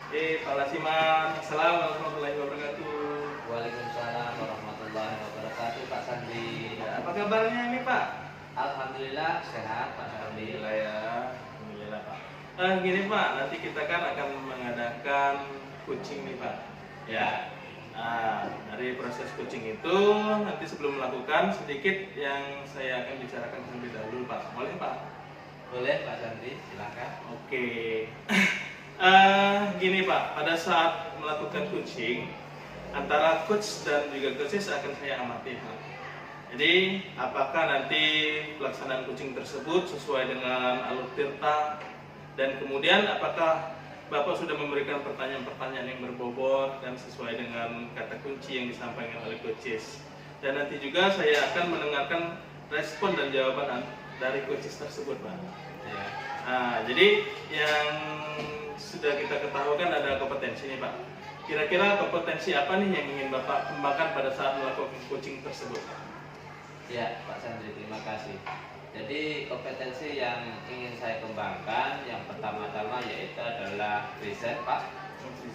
Pak Lasiman, Assalamualaikum warahmatullahi wabarakatuh. Waalaikumsalam warahmatullahi wabarakatuh, Pak Sandi. Ya, apa kabarnya ini Pak? Alhamdulillah sehat, Pak Sandi. Alhamdulillah ya, Alhamdulillah Pak. Gini Pak, nanti kita kan akan mengadakan coaching nih Pak. Ya. Nah, dari proses coaching itu nanti sebelum melakukan sedikit yang saya akan bicarakan terlebih dahulu Pak. Boleh Pak? Boleh, Pak Sandi, silakan. Oke. Gini Pak, pada saat melakukan coaching antara coach dan juga coaches akan saya amati Pak. Jadi apakah nanti pelaksanaan coaching tersebut sesuai dengan alur tirta, dan kemudian apakah Bapak sudah memberikan pertanyaan-pertanyaan yang berbobot dan sesuai dengan kata kunci yang disampaikan oleh coaches. Dan nanti juga saya akan mendengarkan respon dan jawaban dari coaches tersebut Pak. Ya. Nah, jadi yang sudah kita ketahui kan ada kompetensi nih Pak. Kira-kira kompetensi apa nih yang ingin Bapak kembangkan pada saat melakukan coaching tersebut? Ya, Pak Sandi, terima kasih. Jadi kompetensi yang ingin saya kembangkan yang pertama-tama yaitu adalah present, Pak.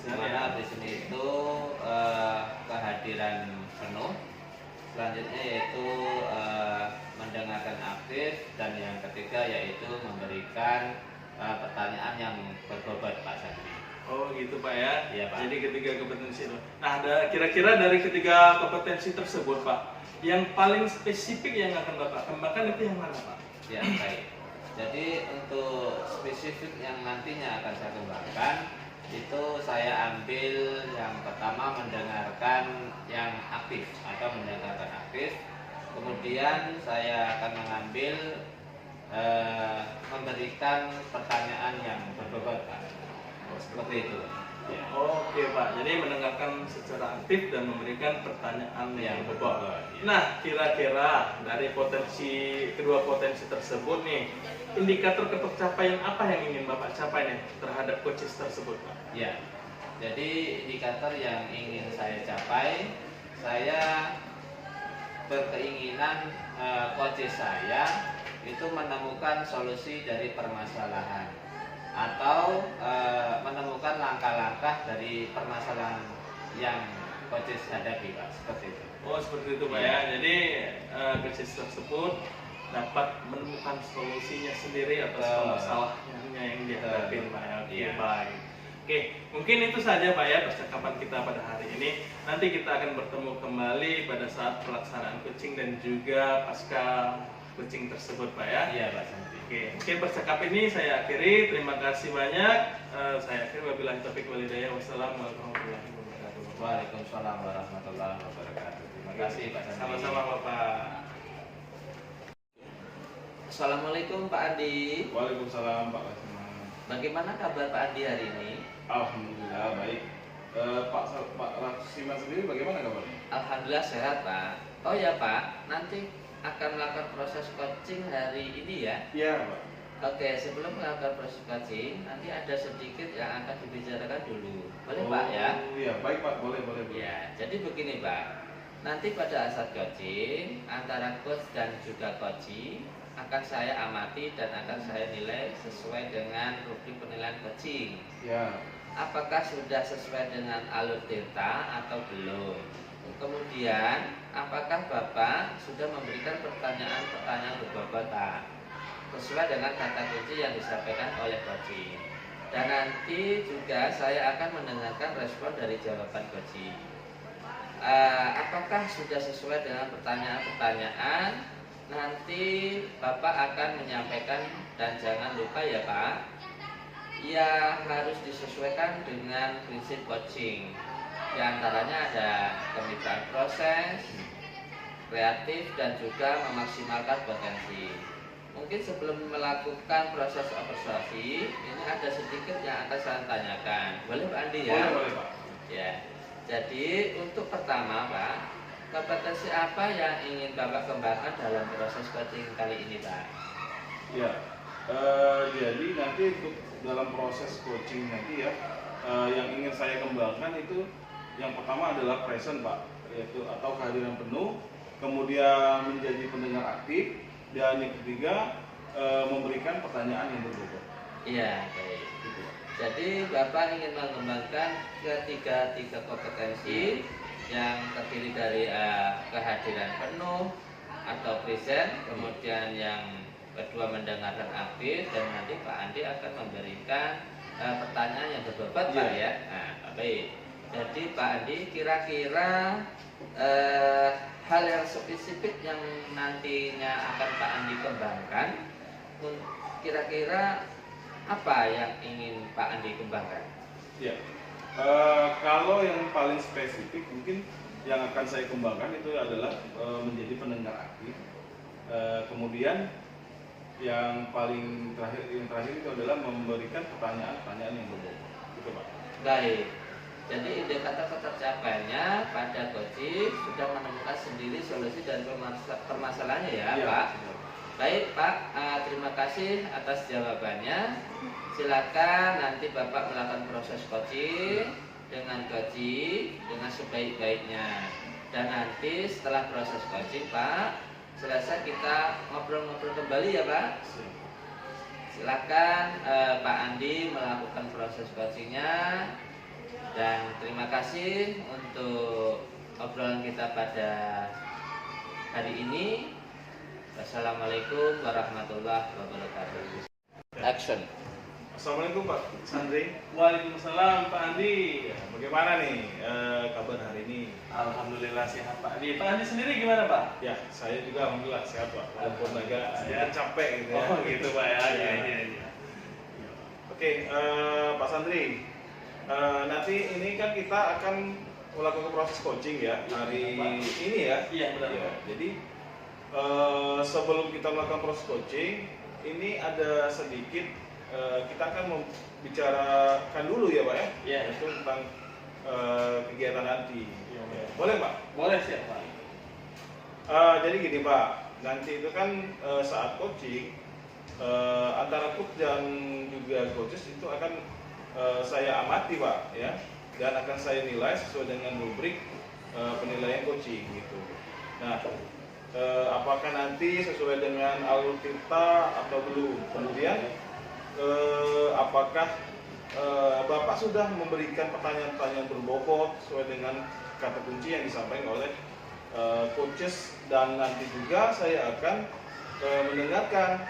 Dimana di sini itu kehadiran penuh. Selanjutnya yaitu mendengarkan aktif, dan yang ketiga yaitu memberikan pertanyaan yang berbobot, Pak Sandi. Oh gitu Pak ya. Iya, Pak. Jadi ketiga kompetensi itu. Nah, kira-kira dari ketiga kompetensi tersebut Pak, yang paling spesifik yang akan Bapak kembangkan itu yang mana Pak? Ya, baik. Jadi untuk spesifik yang nantinya akan saya kembangkan itu saya ambil yang pertama mendengarkan yang aktif atau mendengarkan aktif. Kemudian saya akan mengambil memberikan pertanyaan yang berbobot, Pak. Seperti itu. Ya. Oke Pak, jadi mendengarkan secara aktif dan memberikan pertanyaan yang berbobot. Nah, kira-kira dari kedua potensi tersebut nih, indikator ketercapaian apa yang ingin Bapak capai nih terhadap coaches tersebut Pak? Ya, jadi indikator yang ingin saya capai, saya berkeinginan coaches saya itu menemukan solusi dari permasalahan atau menemukan langkah-langkah dari permasalahan yang coaches hadapi, Pak, seperti itu. Oh seperti itu Pak ya. Jadi coaches tersebut dapat menemukan solusinya sendiri atas masalahnya yang dihadapi Pak ya. Oke, baik. Oke, mungkin itu saja Pak ya percakapan kita pada hari ini. Nanti kita akan bertemu kembali pada saat pelaksanaan coaching dan juga pasca coaching tersebut Pak ya. Iya Pak Santi. Oke, mungkin percakapan ini saya akhiri. Terima kasih banyak. Saya akhiri, wabillahi taufiq wal hidayah. Wassalamualaikum warahmatullahi wabarakatuh. Waalaikumsalam warahmatullahi wabarakatuh. Terima kasih Pak Santi. Sama-sama Bapak. Assalamualaikum Pak Andi. Waalaikumsalam Pak Lasiman. Bagaimana kabar Pak Andi hari ini? Alhamdulillah baik. Pak Lasiman sendiri bagaimana kabarnya? Alhamdulillah sehat Pak. Oh ya Pak, nanti akan melakukan proses coaching hari ini ya? Iya Pak. Oke, sebelum melakukan proses coaching, nanti ada sedikit yang akan dibicarakan dulu. Boleh Pak ya? Iya, baik Pak, boleh. Ya, jadi begini Pak. Nanti pada saat coaching, antara coach dan juga coachee akan saya amati dan akan saya nilai sesuai dengan rubrik penilaian coaching. Ya. Apakah sudah sesuai dengan alur tirta atau belum? Kemudian, apakah Bapak sudah memberikan pertanyaan-pertanyaan berbobot sesuai dengan kata kunci yang disampaikan oleh coaching? Dan nanti juga saya akan mendengarkan respon dari jawaban coaching. Apakah sudah sesuai dengan pertanyaan-pertanyaan? Nanti Bapak akan menyampaikan, dan jangan lupa ya Pak, ya harus disesuaikan dengan prinsip coaching. Di antaranya ada kemitraan proses, kreatif, dan juga memaksimalkan potensi. Mungkin sebelum melakukan proses observasi, ini ada sedikit yang akan saya tanyakan. Boleh Pak Andi ya? Boleh Pak. Ya. Jadi untuk pertama Pak, kompetensi apa yang ingin Bapak kembangkan dalam proses coaching kali ini Pak? Ya. Jadi nanti untuk dalam proses coaching nanti ya, yang ingin saya kembangkan itu yang pertama adalah present Pak, yaitu atau kehadiran penuh, kemudian menjadi pendengar aktif, dan yang ketiga memberikan pertanyaan yang berbobot. Iya, baik. Gitu. Jadi Bapak ingin mengembangkan tiga kompetensi yang terdiri dari kehadiran penuh atau present, kemudian yang kedua mendengarkan aktif, dan nanti Pak Andi akan memberikan pertanyaan yang berbobot Pak ya. Nah, baik. Jadi Pak Andi kira-kira hal yang spesifik yang nantinya akan Pak Andi kembangkan, kira-kira apa yang ingin Pak Andi kembangkan? Ya, kalau yang paling spesifik mungkin yang akan saya kembangkan itu adalah menjadi pendengar aktif. Kemudian yang terakhir itu adalah memberikan pertanyaan yang berbobot. Gitu Pak. Baik. Jadi indikator tercapainya pada coaching sudah menemukan sendiri solusi dan permasalahannya ya, Iya, Pak. benar. Baik Pak, terima kasih atas jawabannya. Silakan nanti Bapak melakukan proses coaching dengan sebaik-baiknya. Dan nanti setelah proses coaching Pak, selesai kita ngobrol-ngobrol kembali ya Pak. Silakan Pak Andi melakukan proses coachingnya. Dan terima kasih untuk obrolan kita pada hari ini. Wassalamualaikum warahmatullahi wabarakatuh. Action. Assalamualaikum Pak Sandri. Waalaikumsalam Pak Andi. Bagaimana nih kabar hari ini? Alhamdulillah sehat Pak Andi. Pak Andi sendiri gimana Pak? Ya, saya juga alhamdulillah sehat Pak. Walaupun agak Ya. capek gitu ya. Oh gitu Pak ya. Iya. Iya. Oke, Pak Sandri. Nanti ini kan kita akan melakukan proses coaching ya hari ini ya. Iya benar. Ya, jadi sebelum kita melakukan proses coaching, ini ada sedikit kita akan membicarakan dulu ya Pak ya. Iya. Itu tentang kegiatan nanti. Iya. Boleh Pak? Boleh siap Pak. Jadi gini Pak, nanti itu kan saat coaching antara coach dan juga coaches itu akan saya amati Pak ya, dan akan saya nilai sesuai dengan rubrik penilaian coaching gitu. Nah, apakah nanti sesuai dengan alur kita atau belum? Kemudian apakah Bapak sudah memberikan pertanyaan-pertanyaan berbobot sesuai dengan kata kunci yang disampaikan oleh coaches, dan nanti juga saya akan mendengarkan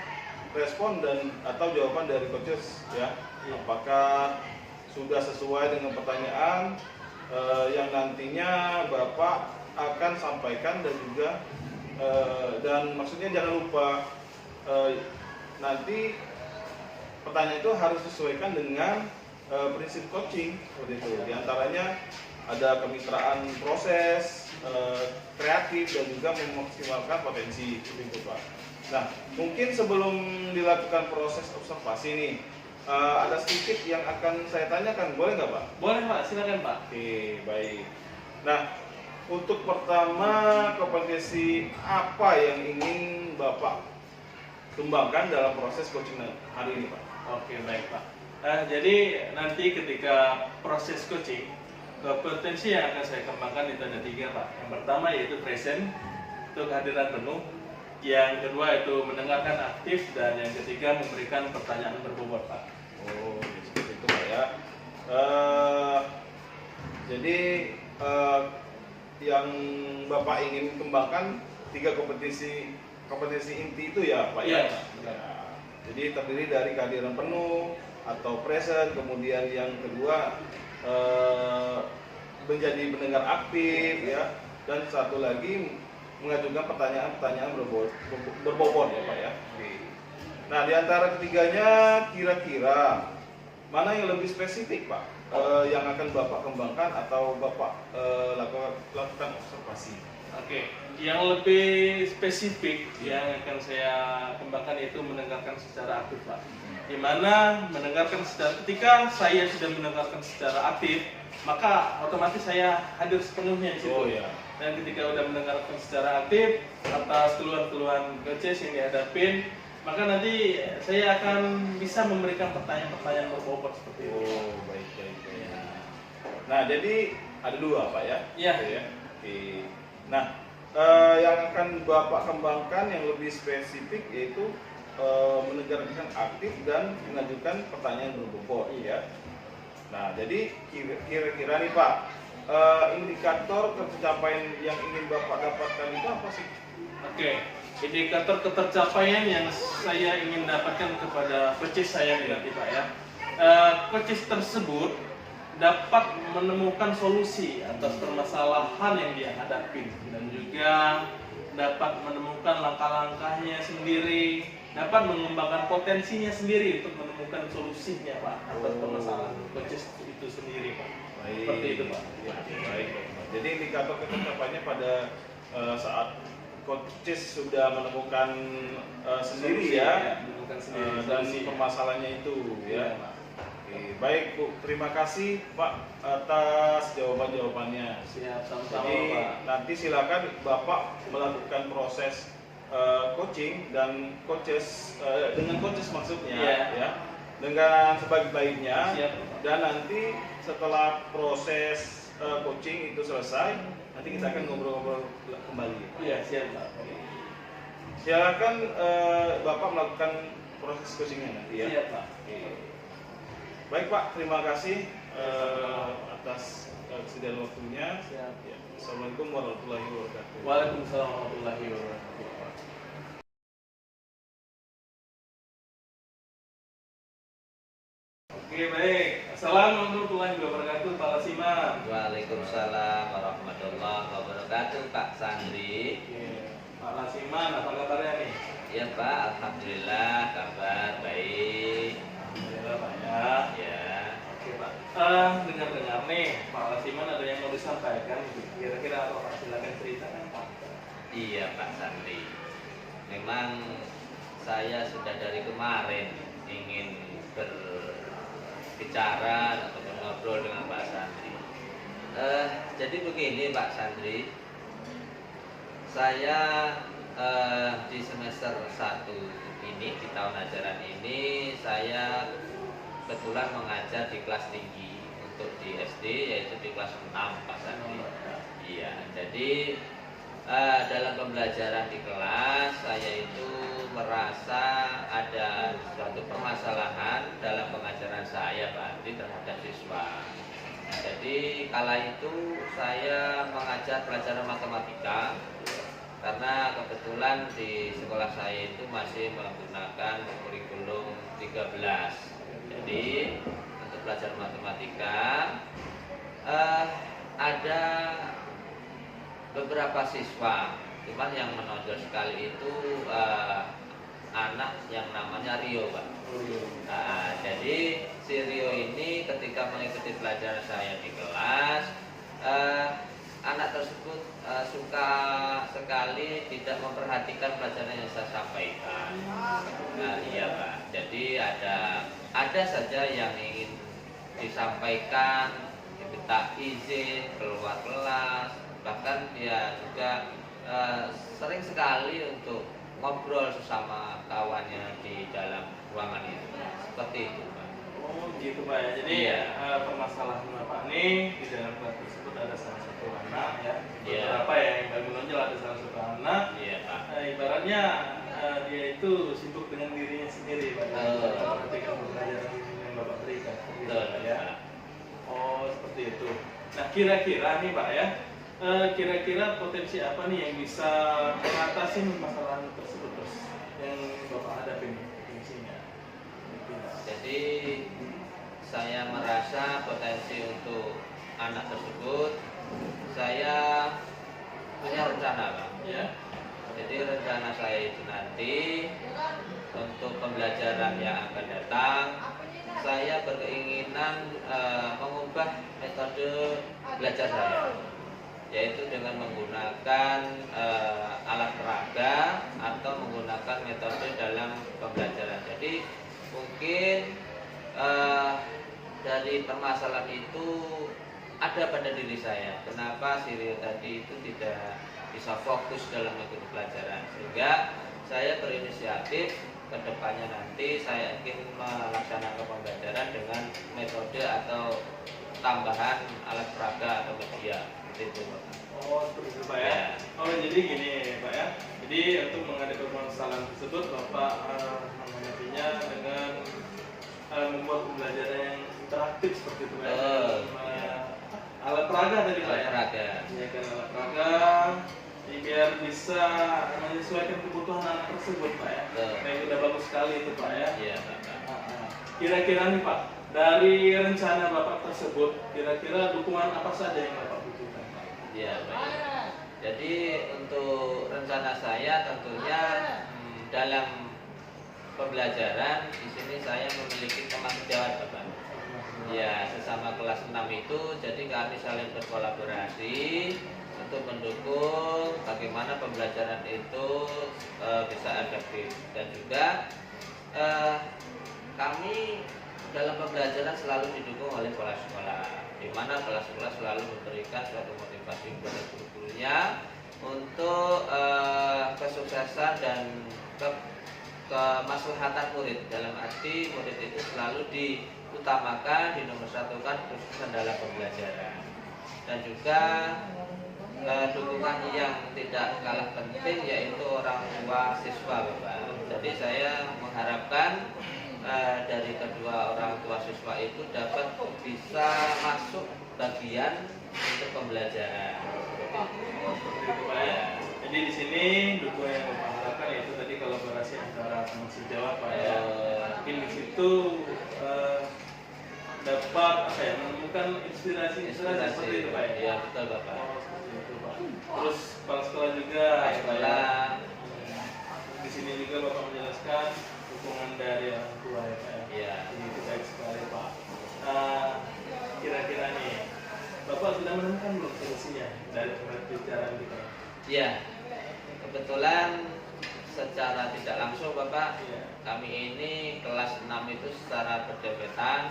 respon dan atau jawaban dari coaches ya. Apakah sudah sesuai dengan pertanyaan yang nantinya Bapak akan sampaikan, dan juga dan maksudnya jangan lupa nanti pertanyaan itu harus disesuaikan dengan prinsip coaching seperti itu. Di antaranya ada kemitraan proses, kreatif, dan juga memaksimalkan potensi itu Pak. Nah, mungkin sebelum dilakukan proses observasi nih, ada sedikit yang akan saya tanyakan, boleh nggak Pak? Boleh Pak, silakan Pak. Oke, baik. Nah, untuk pertama, kompetensi apa yang ingin Bapak kembangkan dalam proses coaching hari ini Pak? Oke baik Pak. Jadi nanti ketika proses coaching, kompetensi yang akan saya kembangkan itu ada 3 Pak. Yang pertama yaitu present, itu kehadiran penuh. Yang kedua itu mendengarkan aktif, dan yang ketiga memberikan pertanyaan berbobot Pak. Oh, seperti itu Pak ya. Jadi yang Bapak ingin kembangkan 3 kompetensi inti itu ya Pak Iya, ya. Pak. Benar. Jadi terdiri dari kehadiran penuh atau present, kemudian yang kedua menjadi pendengar aktif ya, dan satu lagi mengajukan pertanyaan-pertanyaan berbobot ya Pak ya. Nah, di antara ketiganya kira-kira mana yang lebih spesifik Pak yang akan Bapak kembangkan atau Bapak lakukan observasi? Oke, yang lebih spesifik yang akan saya kembangkan itu mendengarkan secara aktif Pak. Di mana mendengarkan ketika saya sudah mendengarkan secara aktif, maka otomatis saya hadir sepenuhnya di situ. Oh ya. Dan ketika udah mendengarkan secara aktif atas keluhan-keluhan coaches yang dihadapin, maka nanti saya akan bisa memberikan pertanyaan-pertanyaan berbobot seperti itu. Oh, baik. Nah, jadi ada 2 Pak ya? Iya. Gitu ya. Oke. Nah, yang akan Bapak kembangkan yang lebih spesifik yaitu menegakkan aktif dan mengajukan pertanyaan berbobot ya. Nah, jadi kira-kira nih Pak, indikator pencapaian yang ingin Bapak dapatkan itu apa sih? Oke, indikator ketercapaian yang saya ingin dapatkan kepada coaches saya nanti Pak ya. Coaches tersebut dapat menemukan solusi atas permasalahan yang dia hadapi dan juga dapat menemukan langkah-langkahnya sendiri, dapat mengembangkan potensinya sendiri untuk menemukan solusinya Pak atas permasalahan coaches itu sendiri Pak. Seperti itu Pak. Ya, baik. Jadi indikator ketercapaiannya pada saat coaches sudah menemukan sendiri Solusi, ya, menemukan sendiri dan solusinya. permasalahannya itu Iya, ya. Pak. Oke, baik Bu, terima kasih Pak atas jawaban-jawabannya. Siap, sama-sama Jadi Pak. nanti silakan Bapak melakukan proses coaching dan coaches dengan coaches maksudnya Iya. ya, dengan sebaik-baiknya. Siap, Pak. Dan nanti setelah proses coaching itu selesai, nanti kita akan ngobrol-ngobrol kembali. Iya, siap Pak. Silakan Bapak melakukan proses coachingnya nanti ya. Siap Pak. Oke. Baik Pak, terima kasih atas kesediaan waktunya. Siap. Ya. Assalamualaikum warahmatullahi wabarakatuh. Waalaikumsalam warahmatullahi wabarakatuh. Oke baik. Assalamualaikum warahmatullahi wabarakatuh Pak Lasiman. Waalaikumsalam warahmatullahi wabarakatuh, Pak Sandri. Oke, Pak Lasiman, apa kabarnya nih? Ya Pak, alhamdulillah kabar baik. Alhamdulillah Pak ya. Ya, Oke Pak. Dengar-dengar nih Pak Lasiman ada yang mau disampaikan. Kira-kira apa Pak? Silakan ceritakan Pak. iya Pak Sandri. Memang saya sudah dari kemarin ingin berbicara atau ngobrol dengan Pak Sandri. Jadi begini Pak Sandri, saya di semester 1 ini, di tahun ajaran ini, saya kebetulan mengajar di kelas tinggi untuk di SD, yaitu di kelas 6 Pak Sandri. Iya, jadi dalam pembelajaran di kelas saya itu merasa ada suatu permasalahan dalam pengajaran saya Pak Andi terhadap siswa. Jadi kala itu saya mengajar pelajaran matematika karena kebetulan di sekolah saya itu masih menggunakan kurikulum 13. Jadi untuk pelajaran matematika ada beberapa siswa, cuman yang menonjol sekali itu anak yang namanya Rio Pak. Nah, jadi si Rio ini ketika mengikuti pelajaran saya di kelas, anak tersebut suka sekali tidak memperhatikan pelajaran yang saya sampaikan. Nah, iya Pak. Jadi ada saja yang ingin disampaikan, diminta izin keluar kelas, bahkan dia juga sering sekali untuk ngobrol sesama kawannya di dalam ruangan itu. Seperti itu Pak. Oh gitu Pak ya. Jadi Iya. Permasalahan Bapak ini di dalam kelas tersebut ada salah satu anak ya. Iya. Beberapa ya yang paling menonjol ada salah satu anak. Iya Pak. Ibaratnya dia itu sibuk dengan dirinya sendiri Pak. Betul. Memperhatikan pelajaran yang Bapak berikan. Gitu, Betul Pak, ya. Pak. Oh seperti itu. Nah kira-kira nih Pak ya. Kira-kira potensi apa nih yang bisa mengatasi masalah tersebut terus yang Bapak hadapi nih potensinya? Jadi saya merasa potensi untuk anak tersebut, saya punya rencana Pak. Ya. Jadi rencana saya itu nanti untuk pembelajaran yang akan datang, saya berkeinginan mengubah metode belajar saya, yaitu dengan menggunakan alat peraga atau menggunakan metode dalam pembelajaran. Jadi mungkin dari permasalahan itu ada pada diri saya. Kenapa si Rio tadi itu tidak bisa fokus dalam mengikuti pelajaran, sehingga saya berinisiatif kedepannya nanti saya ingin melaksanakan pembelajaran dengan metode atau tambahan alat peraga atau media seperti itu Bapak. Oh, seperti itu Pak ya. Ya. Oh, jadi gini Pak ya. Jadi untuk menghadapi permasalahan tersebut Bapak menghadapinya dengan membuat pembelajaran yang interaktif seperti itu Pak ya. Alat peraga tadi Pak Alat ya. peraga. Ya kan alat peraga. Jadi biar bisa menyesuaikan kebutuhan anak tersebut Pak ya. Nah, itu udah bagus sekali itu Pak ya. Iya Bapak. Kira-kira nih Pak, dari rencana Bapak tersebut, kira-kira dukungan apa saja yang Bapak butuhkan Pak? Iya baik. Jadi untuk rencana saya tentunya dalam pembelajaran di sini saya memiliki teman sejawat Bapak. Ya, sesama kelas 6 itu jadi kami saling berkolaborasi untuk mendukung bagaimana pembelajaran itu bisa efektif, dan juga kami dalam pembelajaran selalu didukung oleh kepala sekolah, di mana kepala sekolah selalu memberikan suatu motivasi kepada guru-gurunya untuk kesuksesan dan kemaslahatan murid. Dalam arti murid itu selalu diutamakan, dinomorsatukan kesuksesan dalam pembelajaran. Dan juga dukungan yang tidak kalah penting yaitu orang tua siswa Bapak. Jadi saya mengharapkan dari kedua orang tua siswa itu dapat bisa masuk bagian untuk pembelajaran. Seperti itu Pak ya. Jadi di sini dukungan yang Bapak harapkan yaitu tadi kolaborasi antara teman sejawat Pak ya. Mungkin di situ dapat apa ya, menemukan inspirasi seperti itu Pak ya. Iya betul Bapak. Oh, seperti itu Pak. Terus kepala sekolah juga ya, Pak ya. Sekolah. Di sini juga Bapak menjelaskan dukungan dari orang tua ya Pak ya. Iya. Jadi itu baik sekali Pak. Kira-kira nih Bapak sudah menemukan belum solusinya dari pembicaraan kita? Iya. Kebetulan secara tidak langsung Bapak, Iya. kami ini kelas 6 itu secara berdempetan,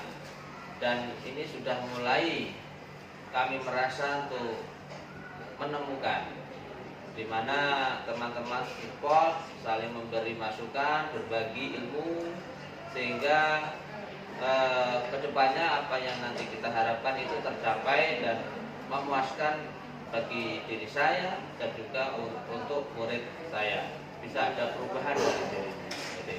dan ini sudah mulai kami merasa untuk menemukan di mana teman-teman support saling memberi masukan, berbagi ilmu, sehingga kedepannya apa yang nanti kita harapkan itu tercapai dan memuaskan bagi diri saya dan juga untuk murid saya, bisa ada perubahan dari dirinya. Jadi,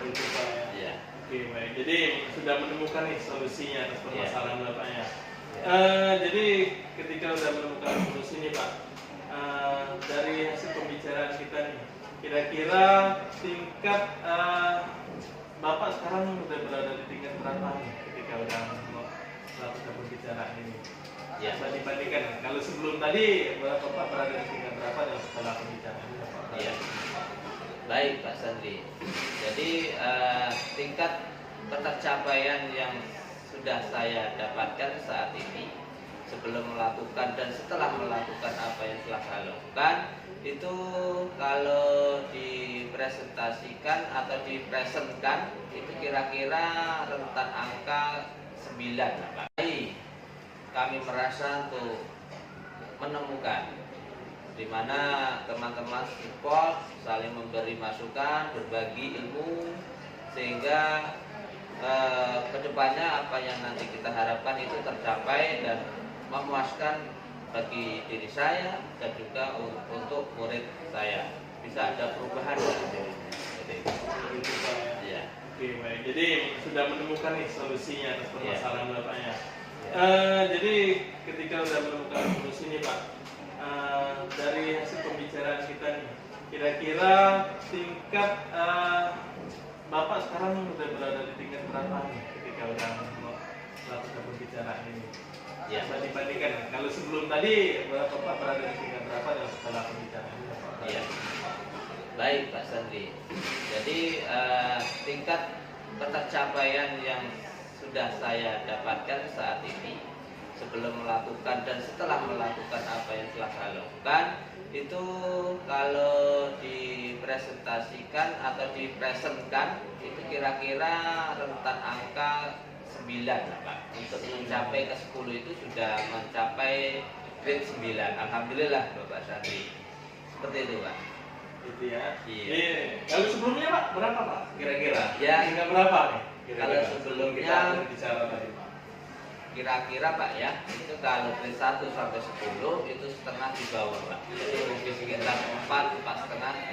Begitu Pak ya. ya. Oke baik. Jadi sudah menemukan nih solusinya atas permasalahan Bapak ya. Jadi ketika sudah menemukan solusi nih Pak, dari hasil pembicaraan kita nih, kira-kira tingkat Bapak sekarang sudah berada di tingkat berapa nih ketika sudah melakukan pembicaraan ini? Ya. Bisa dibandingkan kalau sebelum tadi Bapak berada di tingkat berapa dan setelah pembicaraan ini Bapak? Iya. Baik Pak Sandri. Jadi tingkat ketercapaian yang sudah saya dapatkan saat ini sebelum melakukan dan setelah melakukan apa yang telah saya lakukan itu, kalau dipresentasikan atau dipresentkan itu kira-kira rentan angka 9 Pak. Kami merasa untuk menemukan di mana teman-teman support saling memberi masukan, berbagi ilmu, sehingga kedepannya apa yang nanti kita harapkan itu tercapai dan memuaskan bagi diri saya dan juga untuk murid saya, bisa ada perubahan dari dirinya. Jadi, Begitu Pak ya. ya. Oke baik. Jadi sudah menemukan nih solusinya atas permasalahan Bapak ya. Jadi ketika sudah menemukan solusi nih Pak, dari hasil pembicaraan kita nih, kira-kira tingkat Bapak sekarang sudah berada di tingkat berapa nih ketika sudah melakukan pembicaraan ini? Ya. Bisa dibandingkan kalau sebelum tadi Bapak berada di tingkat berapa dan setelah pembicaraan ini Bapak? Iya. Baik Pak Sandri. Jadi tingkat ketercapaian yang sudah saya dapatkan saat ini sebelum melakukan dan setelah melakukan apa yang telah saya lakukan itu, kalau dipresentasikan atau dipresentkan itu kira-kira rentan angka 9 Pak. Untuk mencapai ke 10 itu sudah mencapai grade 9. Alhamdulillah Bapak Sandri. Seperti itu Pak. Gitu ya. Iya. Kalau sebelumnya Pak berapa Pak? Kira-kira? Ya. Tingkat berapa nih? Kalau sebelumnya kita bicara tadi Pak. kira-kira Pak ya, itu kalau dari 1 sampai 10 itu setengah di bawah Pak. Jadi mungkin sekitar 4,5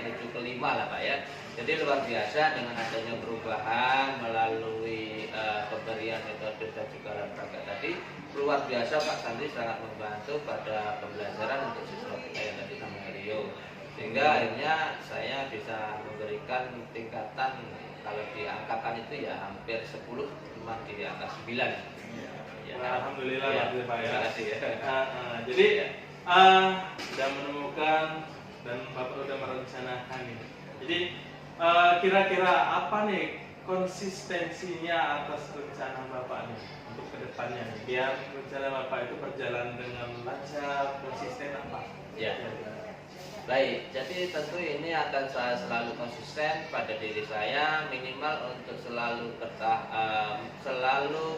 menuju ke 5 lah Pak ya. Jadi luar biasa dengan adanya perubahan melalui pemberian metode dan juga olahraga tadi, luar biasa Pak Sandi sangat membantu pada pembelajaran untuk siswa kita yang tadi namanya Rio. Sehingga akhirnya saya bisa memberikan tingkatan kalau diangkakan itu ya hampir 10, cuma di angka 9. Ya, Alhamdulillah ya, Pak ya. terima kasih ya. Jadi sudah menemukan dan Bapak sudah merencanakan ini. Jadi kira-kira apa nih konsistensinya atas rencana Bapak nih untuk kedepannya nih, biar rencana Bapak itu berjalan dengan lancar, konsisten apa? Ya. Baik, jadi tentu ini akan saya selalu konsisten pada diri saya, minimal untuk selalu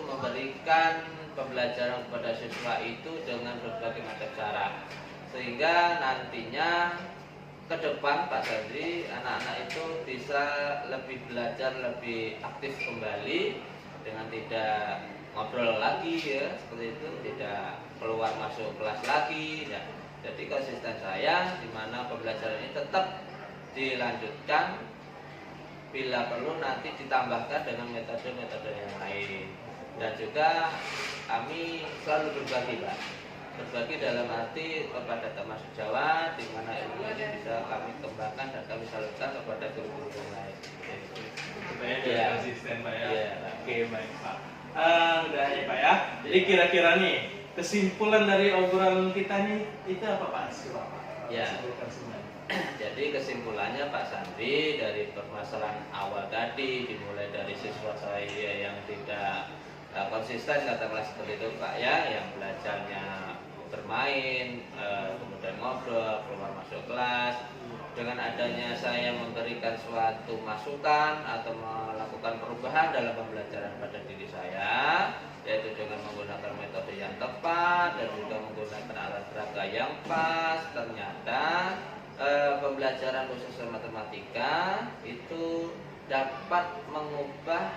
memberikan pembelajaran kepada siswa itu dengan berbagai macam cara, sehingga nantinya ke depan Pak Sandri anak-anak itu bisa lebih belajar, lebih aktif kembali dengan tidak ngobrol lagi ya, seperti itu, tidak keluar masuk kelas lagi ya. Jadi konsisten saya di mana pembelajaran ini tetap dilanjutkan, bila perlu nanti ditambahkan dengan metode-metode yang lain. Dan juga kami selalu berbagi Pak, berbagi dalam arti kepada termasuk Jawa, di mana ilmu ini bisa kami kembangkan dan kami salurkan kepada guru-guru yang lain. Supaya Ya. konsisten Pak ya. Ya. Oke baik Pak. Udah ya Pak ya. Jadi kira-kira nih kesimpulan dari obrolan kita nih itu apa Pak? Ya. Simpulkan semuanya. Jadi kesimpulannya Pak Sandi dari permasalahan awal tadi, dimulai dari siswa saya yang tidak konsisten katakanlah seperti itu Pak ya, yang belajarnya bermain, kemudian ngobrol, keluar masuk kelas. Dengan adanya saya memberikan suatu masukan atau melakukan perubahan dalam pembelajaran pada diri saya, yaitu dengan menggunakan metode yang tepat dan juga menggunakan alat peraga yang pas, ternyata pembelajaran khusus matematika itu dapat mengubah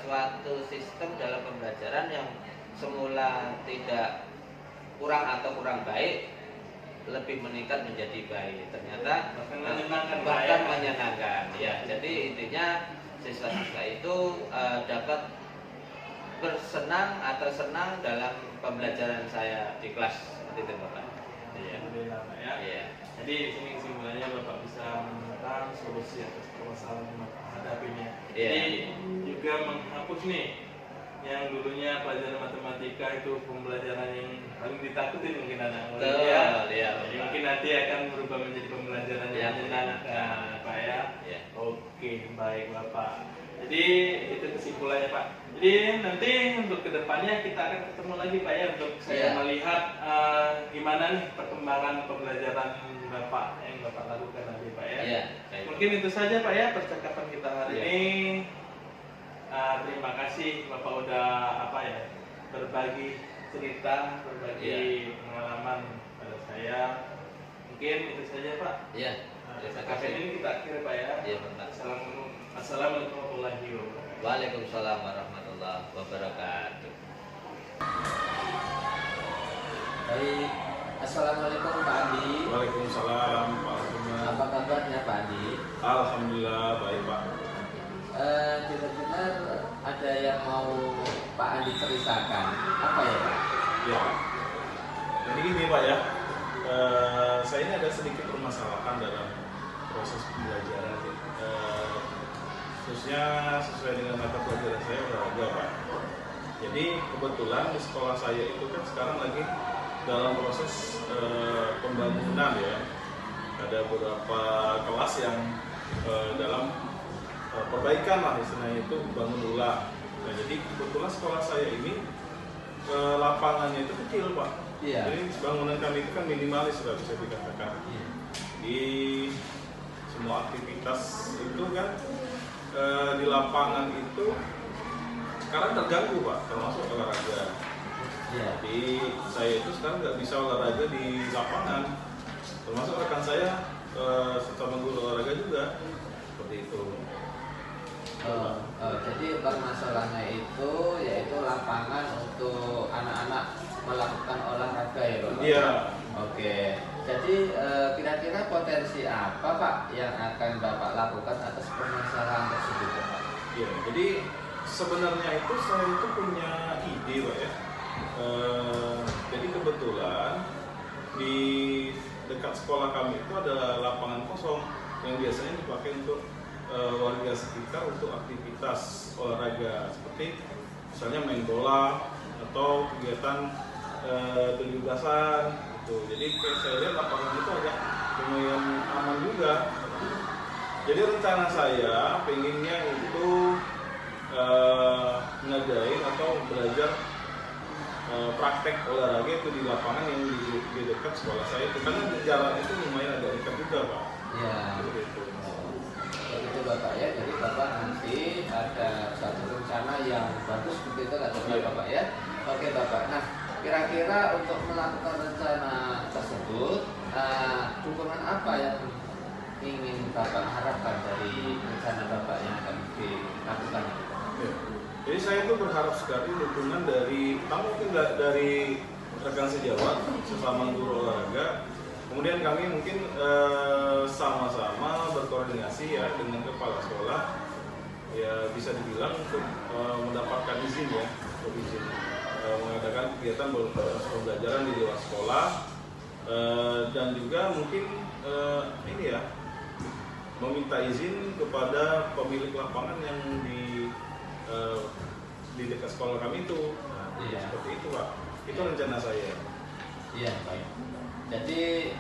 suatu sistem dalam pembelajaran yang semula tidak kurang atau kurang baik, lebih meningkat menjadi baik. Ternyata bahkan menyenangkan ya. Jadi intinya siswa-siswa itu dapat bersenang atau senang dalam pembelajaran saya di kelas seperti itu Bapak. Iya. Alhamdulillah Pak ya. Iya. Jadi di sini kesimpulannya Bapak bisa menemukan solusi atas permasalahan yang Bapak hadapinya. Iya. Jadi juga menghapus nih yang dulunya pelajaran matematika itu pembelajaran yang paling ditakutin mungkin anak muda ya. Iya. Jadi mungkin nanti akan berubah menjadi pembelajaran yang menyenangkan Pak ya. Iya. Oke baik Bapak. Jadi itu kesimpulannya Pak. Jadi nanti untuk kedepannya kita akan ketemu lagi Pak ya, untuk saya Iya. melihat gimana nih perkembangan pembelajaran Bapak yang Bapak lakukan nanti Pak ya. Iya. Baik. Mungkin itu saja Pak ya percakapan kita hari Iya. ini. Terima kasih Bapak udah berbagi cerita, berbagi Iya. pengalaman pada saya. Mungkin itu saja Pak. Iya. Terima Percakapan kasih. ini kita akhiri Pak ya. Iya Bapak. Assalamualaikum warahmatullahi wabarakatuh. Waalaikumsalam warahmatullahi wabarakatuh. Baik, assalamualaikum Pak Andi. Waalaikumsalam Pak Arjuna. Apa kabarnya Pak Andi? Alhamdulillah baik Pak. Benar-benar ada yang mau Pak Andi ceritakan. Apa ya Pak? Ya. Jadi gini Pak ya. Saya ini ada sedikit permasalahan dalam proses pembelajaran. Khususnya sesuai dengan mata pelajaran saya olahraga Pak. Jadi kebetulan di sekolah saya itu kan sekarang lagi dalam proses pembangunan ya. Ada beberapa kelas yang dalam perbaikan lah istilahnya, itu bangun ulang. Nah jadi kebetulan sekolah saya ini lapangannya itu kecil Pak. Iya. Jadi bangunan kami itu kan minimalis sudah bisa dikatakan. Iya. Di semua aktivitas itu kan di lapangan itu sekarang terganggu Pak, termasuk olahraga. Iya. Jadi saya itu sekarang nggak bisa olahraga di lapangan, termasuk rekan saya sesama guru olahraga juga seperti itu. Jadi permasalahannya itu yaitu lapangan untuk anak-anak melakukan olahraga ya Bapak? Iya. Oke. Jadi kira-kira potensi apa Pak yang akan Bapak lakukan atas permasalahan tersebut Bapak? Iya, jadi sebenarnya itu saya itu punya ide Pak ya. Jadi kebetulan di dekat sekolah kami itu ada lapangan kosong yang biasanya dipakai untuk warga sekitar untuk aktivitas olahraga seperti misalnya main bola atau kegiatan 17-an gitu. Jadi saya lihat lapangan itu agak lumayan aman juga. Jadi rencana saya pengennya itu ngadain atau belajar praktek olahraga itu di lapangan yang di dekat sekolah saya itu karena jalan itu lumayan agak dekat juga Pak. Ya. Gitu. Begitu Bapak ya. Jadi Bapak nanti ada satu rencana yang bagus begitu kata Bapak ya. Oke Bapak. Nah, kira-kira untuk melakukan rencana tersebut, dukungan apa yang ingin Bapak harapkan dari rencana Bapak yang akan dilakukan? Ya. Jadi saya itu berharap sekali dukungan dari, mungkin dari rekan sejawat, sesama guru olahraga. Kemudian kami mungkin sama-sama berkoordinasi ya dengan kepala sekolah, ya bisa dibilang untuk mendapatkan izin ya, untuk izin mengadakan kegiatan pembelajaran di luar sekolah dan juga mungkin ini ya meminta izin kepada pemilik lapangan yang di dekat sekolah kami itu. Nah, seperti itu Pak. Itu rencana saya. Iya baik. Jadi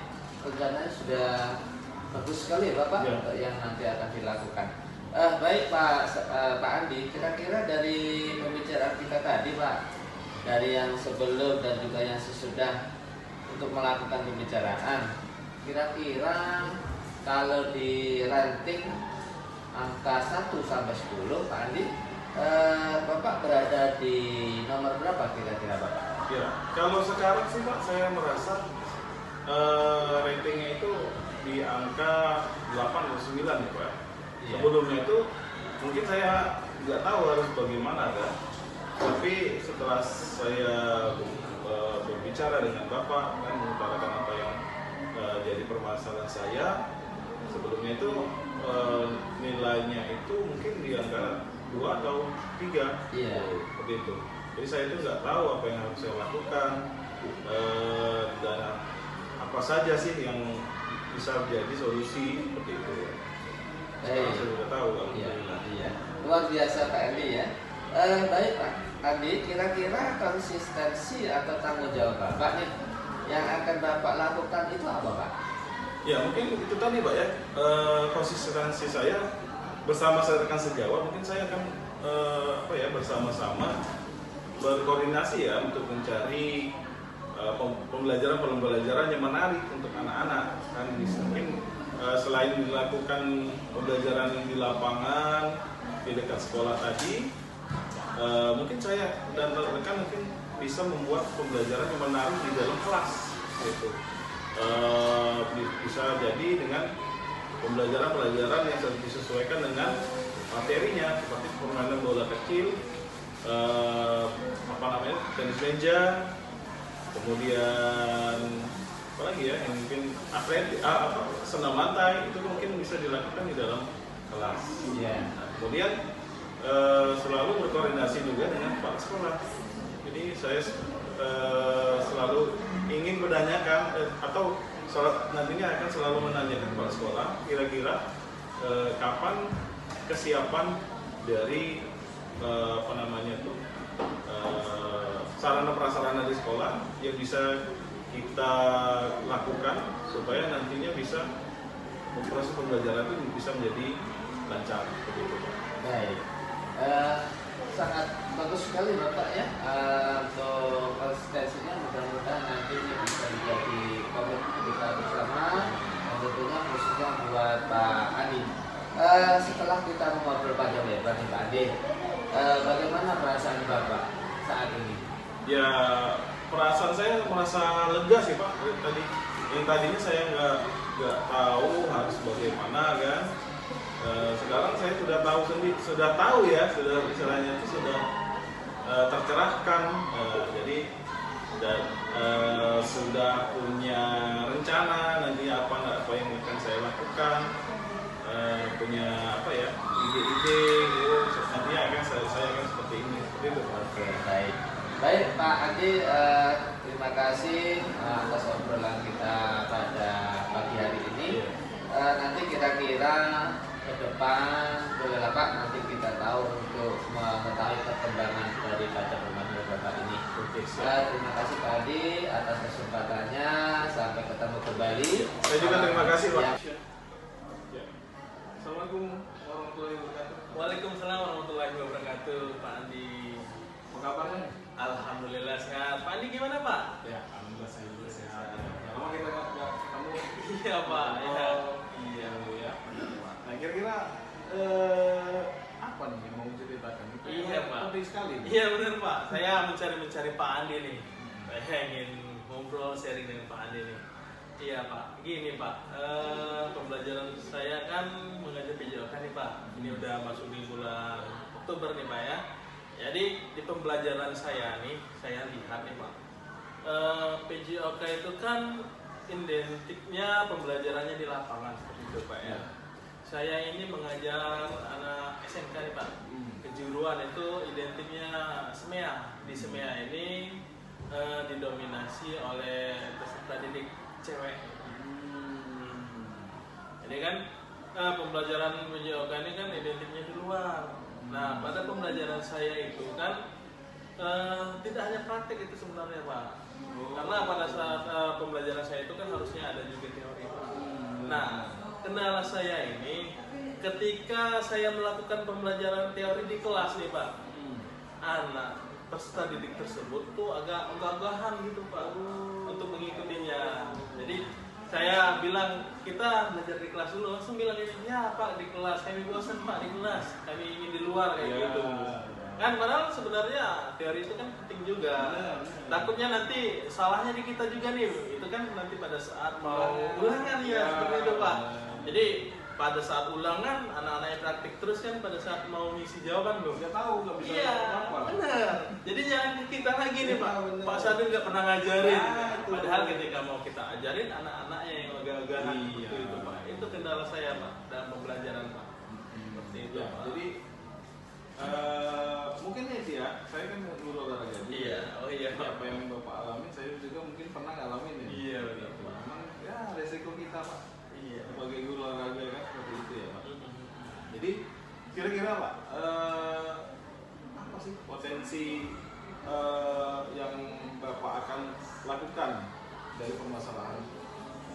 rencananya sudah bagus sekali ya Bapak untuk yang nanti akan dilakukan. Baik Pak Andi, kira-kira dari pembicaraan kita tadi Pak, dari yang sebelum dan juga yang sesudah untuk melakukan pembicaraan, kira-kira kalau di ranting angka 1 sampai 10 Pak Andi, Bapak berada di nomor berapa kira-kira Bapak? Ya, kalau sekarang sih Pak saya merasa ratingnya itu di angka 8 atau 9 ya Pak. Iya. Sebelumnya itu mungkin saya nggak tahu harus bagaimana kan. Tapi setelah saya berbicara dengan Bapak kan mengutarakan apa yang jadi permasalahan saya, sebelumnya itu nilainya itu mungkin di angka 2 atau 3. Iya. Seperti itu. Jadi saya itu nggak tahu apa yang harus saya lakukan dan apa saja sih yang bisa menjadi solusi seperti itu. Sekarang saya sudah tahu alhamdulillah. Iya. Luar biasa Pak Andi ya. Baik Pak Andi, kira-kira konsistensi atau tanggung jawab Bapak nih yang akan Bapak lakukan itu apa Pak? Ya mungkin itu tadi Pak ya, konsistensi saya bersama rekan sejawat mungkin saya akan bersama-sama berkoordinasi ya untuk mencari pembelajaran yang menarik untuk anak-anak kan mungkin selain dilakukan pembelajaran di lapangan di dekat sekolah tadi, mungkin saya dan rekan mungkin bisa membuat pembelajaran yang menarik di dalam kelas gitu. Bisa jadi dengan pembelajaran yang disesuaikan dengan materinya seperti permainan bola kecil, tenis meja, kemudian apa lagi ya yang mungkin senam lantai itu mungkin bisa dilakukan di dalam kelas. Iya. Nah, kemudian selalu berkoordinasi juga dengan kepala sekolah. Jadi saya selalu ingin menanyakan atau nantinya akan selalu menanyakan kepala sekolah kira-kira kapan kesiapan dari sarana prasarana di sekolah yang bisa kita lakukan supaya nantinya bisa proses pembelajaran itu bisa menjadi lancar begitu Pak. Baik. Sangat bagus sekali Bapak ya untuk konsistensinya, mudah-mudahan nanti ini bisa menjadi komitmen kita bersama dan tentunya khususnya buat Pak Andi. Setelah kita mengobrol panjang lebar nih Pak Andi, bagaimana perasaan Bapak saat ini? Ya perasaan saya merasa lega sih Pak. Yang tadinya saya nggak tahu harus bagaimana kan. Sekarang saya sudah tahu sendiri, sudah tahu ya, sudah istilahnya itu sudah tercerahkan. Jadi sudah punya rencana nanti apa yang akan saya lakukan, punya apa ya, ide-ide gitu. Nanti akan saya akan seperti ini, seperti itu. Oke, baik. Baik Pak Adi, terima kasih atas obrolan kita pada pagi hari ini. Nanti kira-kira ke depan bolehlah Pak, nanti kita tahu untuk mengetahui perkembangan daripada rumah Bapak ini. Terima kasih Pak Adi atas kesempatannya. Sampai ketemu kembali. Saya juga terima kasih Pak. Ya. Ya. Assalamualaikum warahmatullahi wabarakatuh. Waalaikumsalam warahmatullahi wabarakatuh, Pak Andi. Apa kabarnya? Alhamdulillah sehat. Pak Andi gimana Pak? Ya, alhamdulillah saya juga sehat. Lama kita nggak ketemu. Iya Pak. Ya. Iya ya. Nah kira-kira apa nih yang mau ceritakan? Iya, Pak. Penting sekali. Iya benar Pak. Saya mencari Pak Andi nih. Saya ingin ngobrol sharing dengan Pak Andi nih. Iya Pak. Gini Pak. Pembelajaran saya kan mengajar PJOK nih Pak. Ini udah masuk di bulan Oktober nih Pak ya. Jadi di pembelajaran saya nih, saya lihat nih Pak. PJOK itu kan identiknya pembelajarannya di lapangan seperti itu Pak ya. Saya ini mengajar anak SMK nih Pak. Kejuruan itu identiknya SMEA. Di SMEA ini didominasi oleh peserta didik cewek. Jadi kan pembelajaran PJOK ini kan identiknya di luar. Nah pada pembelajaran saya itu kan tidak hanya praktek itu sebenarnya Pak. Karena pada saat pembelajaran saya itu kan harusnya ada juga teori Pak. Nah kendala saya ini ketika saya melakukan pembelajaran teori di kelas nih Pak, anak peserta didik tersebut tuh agak ogah-ogahan gitu Pak untuk mengikutinya. Jadi saya bilang kita belajar di kelas dulu, langsung bilang ini ya Pak di kelas kami bosan Pak di kelas, kami ingin di luar kayak gitu. Kan padahal sebenarnya teori itu kan penting juga. Takutnya nanti salahnya di kita juga nih. Itu kan nanti pada saat mau ulangan ya seperti itu Pak. Jadi pada saat ulangan anak-anaknya praktik terus kan pada saat mau ngisi jawaban loh. Nggak tahu, nggak bisa Iya, apa. benar. Jadi jangan ke kita lagi nih Pak. Pak Sadun nggak pernah ngajarin. Ya, Padahal ketika mau kita ajarin anak-anaknya yang agak-agahan Iya. seperti itu Pak. Itu kendala saya Pak dalam pembelajaran Pak. Seperti itu Ya, Pak. jadi mungkin itu ya, saya kan guru olahraga juga. Iya, oh iya. Jadi apa yang Bapak alami, saya juga mungkin pernah ngalamin ya. Iya, betul. Memang ya resiko kita Pak. Iya. Sebagai guru olahraga kan seperti itu ya Pak. Jadi kira-kira Pak, apa sih potensi yang Bapak akan lakukan dari permasalahan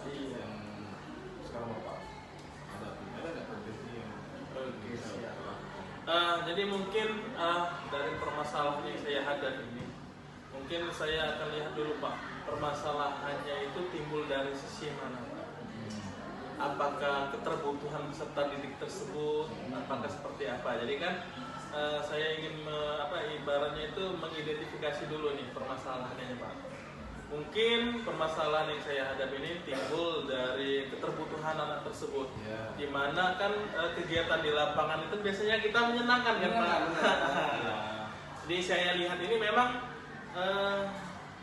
yang sekarang Bapak hadapi? Ada nggak potensi yang Oke, bisa siap. Bapak lakukan? Jadi mungkin dari permasalahan yang saya hadapi ini, mungkin saya akan lihat dulu Pak, permasalahannya itu timbul dari sisi mana Pak? Apakah keterbutuhan peserta didik tersebut, apakah seperti apa? Jadi kan saya ingin ibaratnya itu mengidentifikasi dulu nih permasalahannya Pak. Mungkin permasalahan yang saya hadapi ini timbul dari keterbutuhan anak tersebut. Ya. Dimana kan kegiatan di lapangan itu biasanya kita menyenangkan kan Pak. Jadi saya lihat ini memang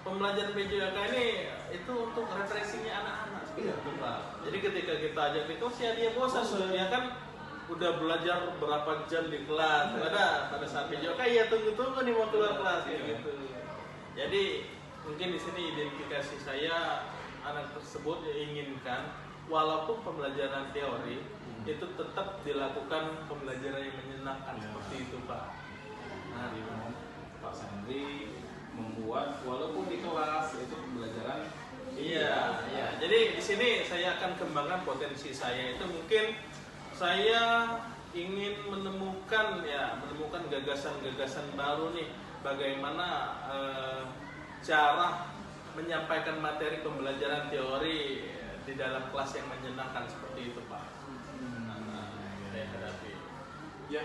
pembelajaran PJOK ini itu untuk refreshingnya anak-anak. Iya, Pak. Jadi ketika kita ajak di kelas ya dia bosan, dia kan udah belajar berapa jam di kelas. Pada saat PJOK ya tunggu-tunggu nih mau keluar kelas gitu. Jadi mungkin di sini identifikasi saya anak tersebut inginkan walaupun pembelajaran teori itu tetap dilakukan pembelajaran yang menyenangkan seperti itu Pak. Nah, Pak Sandri membuat walaupun di kelas itu pembelajaran. iya. Jadi di sini saya akan kembangkan potensi saya itu mungkin saya ingin menemukan gagasan-gagasan baru nih bagaimana cara menyampaikan materi pembelajaran teori di dalam kelas yang menyenangkan seperti itu Pak. Saya hadapi. Ya,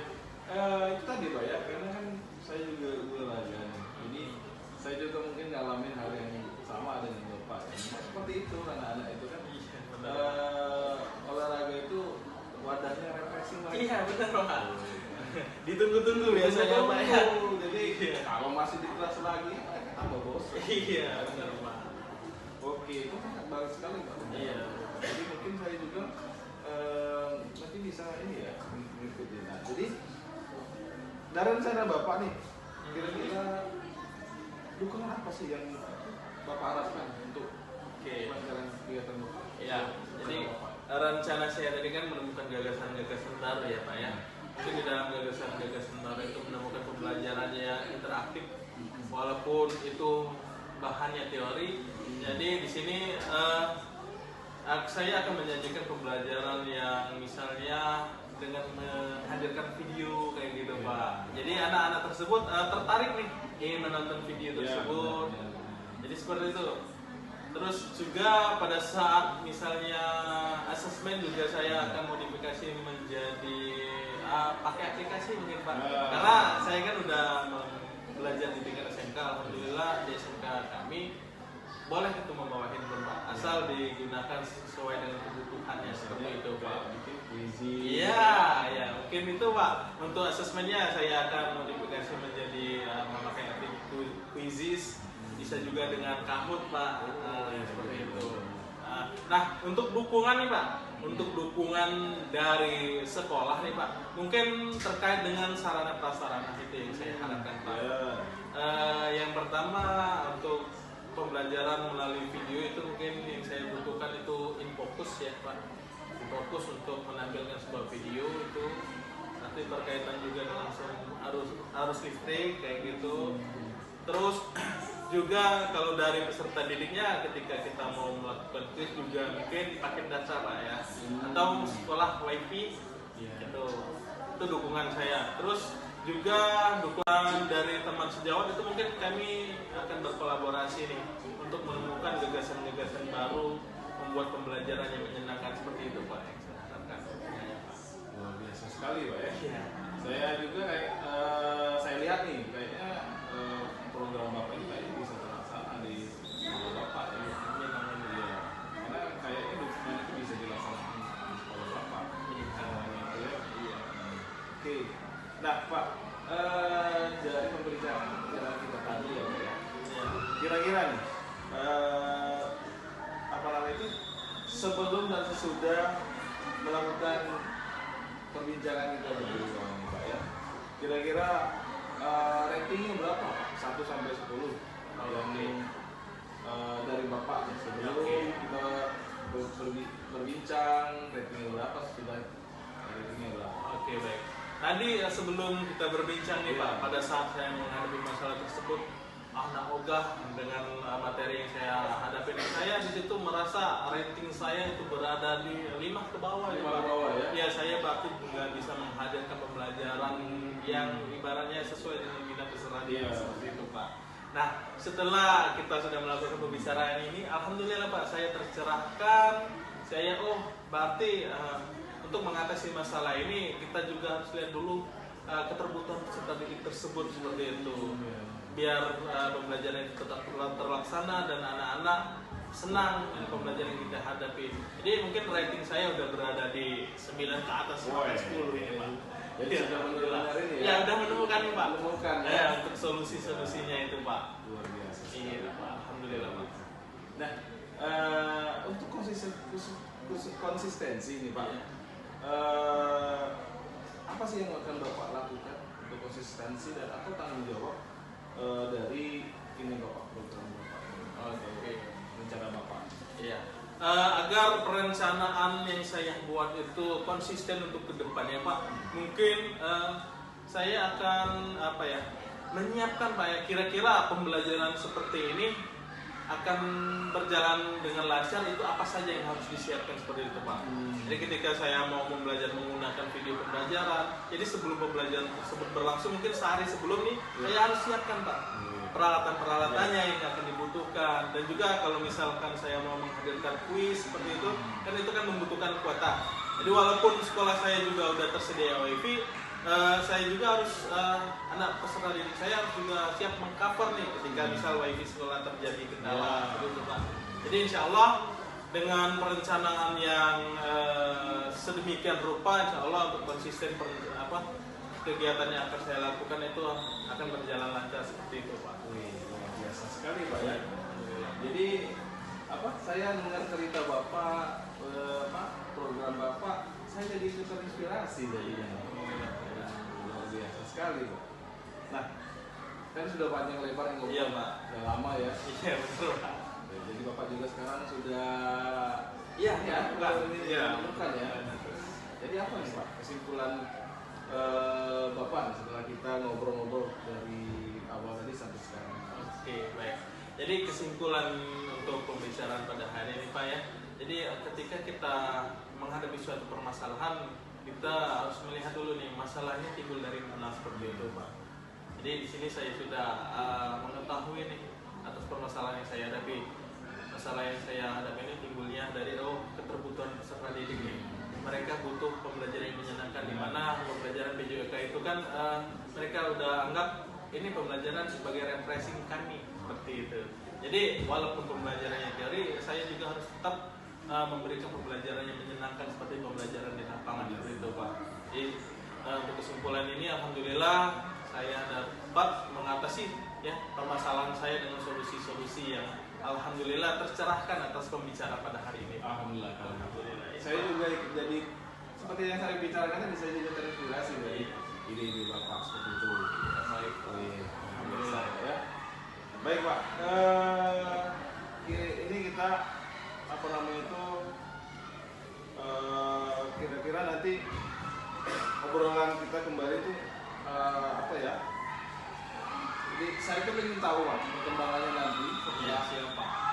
itu tadi Pak ya, karena kan saya juga guru olahraga. Jadi saya juga mungkin ngalamin hal yang sama dengan Bapak. Seperti itu anak-anak itu kan olahraga itu wadahnya refreshing lagi. benar Pak. Ditunggu-tunggu biasanya Pak ya. Jadi kalau masih di kelas lagi tambah bosan. Iya benar Pak. Oke, itu sangat bagus sekali Pak. Iya. Jadi mungkin saya juga nanti bisa ini ya mengikuti. Nah, jadi dari rencana Bapak nih, kira-kira dukungan apa sih yang Bapak harapkan untuk pelaksanaan kegiatan Bapak? Ya, jadi rencana saya tadi kan menemukan gagasan-gagasan baru ya Pak ya. Mungkin di dalam gagasan-gagasan baru itu menemukan pembelajaran yang interaktif, walaupun itu bahannya teori. Jadi di sini saya akan menyajikan pembelajaran yang misalnya dengan menghadirkan video kayak gitu Pak. Jadi anak-anak tersebut tertarik nih ingin menonton video tersebut. Jadi seperti itu. Terus juga pada saat misalnya asesmen juga saya akan modifikasi menjadi pakai aplikasi mungkin Pak. Karena saya kan udah belajar di tingkat SMK, alhamdulillah di SMK kami boleh itu membawa handphone Pak, asal digunakan sesuai dengan kebutuhannya seperti itu Pak. Iya, ya mungkin itu Pak. Untuk asesmennya saya akan modifikasi menjadi memakai quizzes, bisa juga dengan Kahoot Pak, seperti itu. Nah, untuk dukungan nih Pak, untuk dukungan dari sekolah nih Pak, mungkin terkait dengan sarana prasarana itu yang saya harapkan Pak. Yang pertama untuk pembelajaran melalui video itu mungkin yang saya butuhkan itu InFocus ya Pak. InFocus untuk menampilkan sebuah video itu nanti berkaitan juga dengan arus listrik kayak gitu. Terus juga kalau dari peserta didiknya ketika kita mau melakukan quiz juga mungkin pakai data Pak ya, atau sekolah wifi gitu. Itu dukungan saya. Terus juga dukungan dari teman sejawat itu mungkin kami akan berkolaborasi nih untuk menemukan gagasan-gagasan baru, membuat pembelajaran yang menyenangkan seperti itu Pak yang saya harapkan. Luar biasa sekali Pak ya. Iya. Saya juga kayak saya lihat nih kayaknya program Bapak ini kayaknya bisa terlaksana di sekolah Bapak ya. Iya. Karena kayaknya dukungan itu bisa dilaksanakan di sekolah Bapak. Iya. Oke. Nah Pak, dari pembicaraan kita tadi ya Pak ya. Kira-kira nih apa namanya itu sebelum dan sesudah melakukan perbincangan kita berdua nih Pak ya, kira-kira ratingnya berapa Pak? 1 sampai 10 yang dari Bapak sebelum kita berbincang, ratingnya berapa, sudah ratingnya berapa? Oke, baik. Tadi sebelum kita berbincang nih Pak, pada saat saya menghadapi masalah tersebut, anak ogah dengan materi yang saya hadapi, saya di situ merasa rating saya itu berada di 5 ke bawah. 5 ke bawah ya? Ya, saya berarti nggak bisa menghadirkan pembelajaran yang ibaratnya sesuai dengan minat peserta seperti itu Pak. Nah, setelah kita sudah melakukan pembicaraan ini, alhamdulillah Pak, saya tercerahkan. Saya berarti untuk mengatasi masalah ini kita juga harus lihat dulu keterbutuhan peserta didik tersebut seperti itu, biar pembelajaran itu tetap terlaksana dan anak-anak senang dengan pembelajaran yang kita hadapi. Jadi mungkin rating saya udah berada di 9 ke atas sampai 10 ini Pak. Jadi sudah menemukan ini ya? Ya udah menemukan nih Pak. Menemukan ya untuk solusi-solusinya itu Pak. Luar biasa. Iya Pak, alhamdulillah Pak. Nah, untuk konsistensi nih Pak. Apa sih yang akan Bapak lakukan untuk konsistensi dan apa tanggung jawab dari ini Bapak, program Bapak? Oke. Rencana Bapak. Iya. Agar perencanaan yang saya buat itu konsisten untuk kedepannya Pak, mungkin saya akan menyiapkan Pak ya, kira-kira pembelajaran seperti ini akan berjalan dengan lancar, itu apa saja yang harus disiapkan seperti itu Pak. Jadi ketika saya mau belajar menggunakan video pembelajaran, jadi sebelum pembelajaran tersebut berlangsung mungkin sehari sebelum nih saya harus siapkan Pak peralatan-peralatannya yang akan dibutuhkan, dan juga kalau misalkan saya mau menghadirkan kuis seperti itu kan membutuhkan kuota. Jadi walaupun sekolah saya juga udah tersedia wifi, saya juga harus anak peserta didik saya harus juga siap mengcover nih ketika misal wifi sekolah terjadi kendala gitu Pak. Jadi insya Allah dengan perencanaan yang sedemikian rupa, insya Allah untuk konsisten kegiatan yang akan saya lakukan itu akan berjalan lancar seperti itu, Pak. Wih, luar biasa sekali Pak ya. Jadi saya dengar cerita Bapak, program Bapak, saya jadi terinspirasi jadinya. Luar biasa sekali Pak. Nah, kan sudah panjang lebar yang ngobrol. Iya, Pak. Sudah lama ya. Iya, betul, Pak. Jadi Bapak juga sekarang sudah Iya, bukan ini iya. bukan ya. Jadi apa nih Pak kesimpulan Bapak setelah kita ngobrol-ngobrol dari awal tadi sampai sekarang? Oke, baik. Jadi kesimpulan untuk pembicaraan pada hari ini, Pak ya. Jadi ketika kita menghadapi suatu permasalahan, kita harus melihat dulu nih masalahnya timbul dari mana seperti itu, Pak. Jadi di sini saya sudah mengetahui nih atas permasalahan yang saya hadapi. Masalah yang saya hadapi ini timbulnya dari keterbutuhan peserta didik nih. Mereka butuh pembelajaran yang menyenangkan, di mana pembelajaran PJOK itu kan mereka udah anggap ini pembelajaran sebagai refreshing kami seperti itu. Jadi walaupun pembelajarannya teori, saya juga harus tetap memberikan pembelajaran yang menyenangkan seperti pembelajaran di lapangan seperti itu, Pak. Jadi untuk kesimpulan ini, alhamdulillah saya dapat mengatasi ya permasalahan saya dengan solusi-solusi yang alhamdulillah tercerahkan atas pembicara pada hari ini. Alhamdulillah. Saya juga jadi seperti yang saya bicarakan tadi, saya juga terinspirasi dari ide-ide Bapak seperti itu. Baik. Alhamdulillah ya. Baik Pak, ini kita kira-kira nanti obrolan kita kembali itu Jadi saya tuh ingin tahu Pak perkembangannya nanti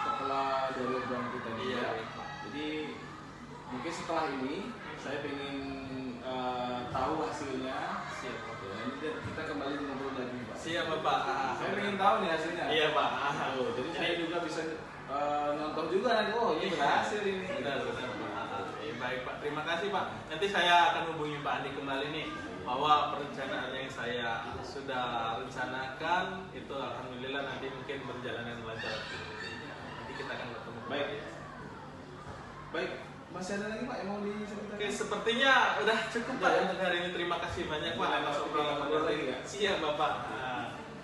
setelah dari obrolan kita ini. Iya. Jadi mungkin setelah ini saya ingin tahu hasilnya. Siap, Pak. Ya, ini kita kembali ngobrol lagi Pak. Siap, Bapak. Saya ingin tahu nih hasilnya. Iya, Pak. Jadi saya juga bisa nonton juga nanti. Oh ini berhasil ini. Benar. Baik, Pak. Terima kasih, Pak. Nanti saya akan hubungi Pak Andi kembali nih bahwa perencanaan yang saya sudah rencanakan itu alhamdulillah nanti mungkin berjalan dengan lancar. Nanti kita akan bertemu. Baik. Masih ada lagi Pak yang mau diceritakan? Oke, sepertinya udah cukup Pak untuk hari ini. Terima kasih banyak Pak Ya, atas Pak. obrolan Ngobrol lagi ya? Siap Bapak.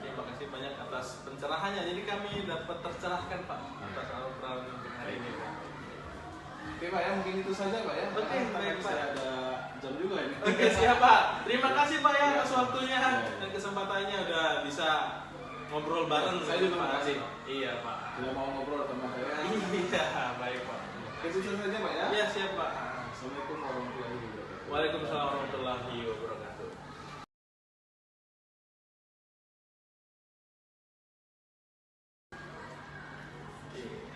Terima kasih banyak atas pencerahannya. Jadi kami dapat tercerahkan Pak atas obrolan untuk hari ini Pak. Oke Pak ya, mungkin itu saja Pak ya. Oke, baik, Pak. Saya ada jam juga ini. Oke, siap Pak. Terima kasih Pak ya atas waktunya Ya. dan kesempatannya udah bisa ngobrol bareng. Saya juga Pak. makasih. Iya Pak. Sudah mau ngobrol sama saya. Iya, baik Pak. Oke, itu saja Pak ya. Iya, siap Pak. Assalamualaikum warahmatullahi wabarakatuh. Waalaikumsalam warahmatullahi wabarakatuh.